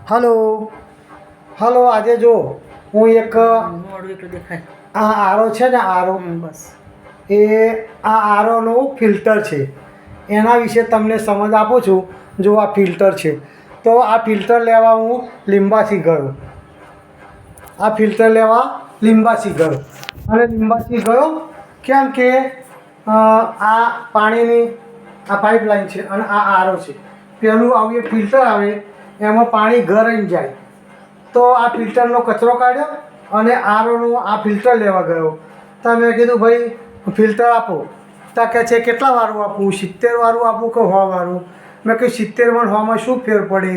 Hello hello, આજે જો હું એક આ આરો છે ને, આરો બસ એ આ આરોનું ફિલ્ટર છે, એના વિશે તમને સમજ આપું છું. જો આ ફિલ્ટર છે, તો આ ફિલ્ટર લેવા હું લીંબાસી ગયો. આ ફિલ્ટર લેવા લીંબાસી ગયો, અને લીંબાસી ગયો કેમ કે આ પાણીની આ પાઇપલાઇન છે અને આ આરો છે. પેલું આવું એક ફિલ્ટર આવે, એમાં પાણી ઘર આવી જાય. તો આ ફિલ્ટરનો કચરો કાઢ્યો અને આરોનું આ ફિલ્ટર લેવા ગયો. તો મેં કીધું ભાઈ ફિલ્ટર આપો. તો કહે છે કેટલા વાળું આપું, 70 વાળું આપું કે 100 વાળું? મેં કહ્યું 70 માં 100 માં શું ફેર પડે?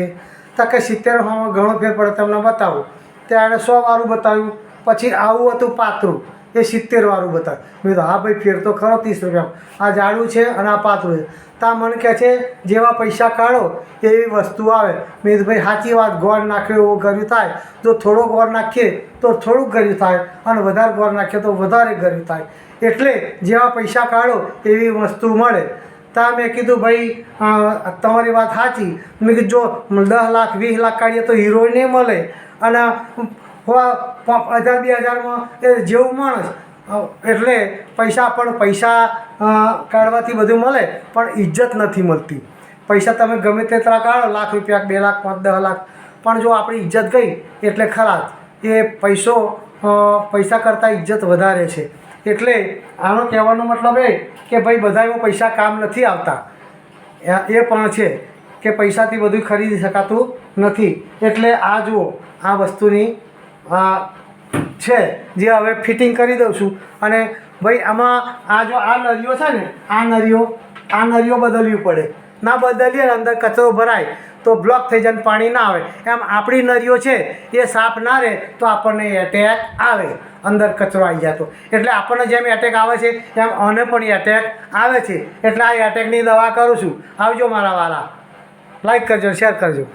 તો કે 70 100 ઘણો ફેર પડે, તમને બતાવું. ત્યારે 100 વાળું બતાવ્યું. પછી આવું હતું પાતળું, એ 70 વાળું બતાવ્યું. મેં કીધું હા ભાઈ, ફેર તો ખરો 30 રૂપિયા. આ જાડું છે અને આ પાતળું છે. તા મને કહે છે જેવા પૈસા કાઢો એવી વસ્તુ આવે. મેં કીધું ભાઈ સાચી વાત, ગોળ નાખ્યો એવું ગળ્યું થાય. જો થોડો ગોળ નાખીએ તો થોડુંક ગળ્યું થાય, અને વધારે ગોળ નાખીએ તો વધારે ગળ્યું થાય. એટલે જેવા પૈસા કાઢો એવી વસ્તુ મળે. તા મેં કીધું ભાઈ તમારી વાત સાચી. મેં કીધું જો 10 લાખ 20 લાખ કાઢીએ તો હીરો નહીં મળે, અને 1000 2000માં એ જેવું માણસ. એટલે પૈસા કાઢવાથી બધું મળે, પણ ઇજ્જત નથી મળતી. પૈસા તમે ગમે તેટલા કાઢો, લાખ રૂપિયા 2 લાખ 5 10 લાખ, પણ જો આપણી ઇજ્જત ગઈ એટલે ખરાબ. એ પૈસા કરતાં ઇજ્જત વધારે છે. એટલે આનો કહેવાનો મતલબ એ કે ભાઈ બધામાં પૈસા કામ નથી આવતા. એ પણ છે કે પૈસાથી બધું ખરીદી શકાતું નથી. એટલે આ જુઓ, આ વસ્તુની છે જે હવે ફિટિંગ કરી દઉં છું. અને ભાઈ આમાં આ જો આ નળીઓ છે ને, આ નળીઓ બદલવી પડે. ના બદલીએ ને અંદર કચરો ભરાય તો બ્લોક થઈ જાય, પાણી ના આવે. એમ આપણી નળીઓ છે એ સાફ ના રહે તો આપણને એટેક આવે, અંદર કચરો આવી જાય તો. એટલે આપણને જેમ એટેક આવે છે એમ આને પણ એટેક આવે છે. એટલે આ એટેકની દવા કરું છું. આવજો મારા વાલા, લાઈક કરજો, શેર કરજો.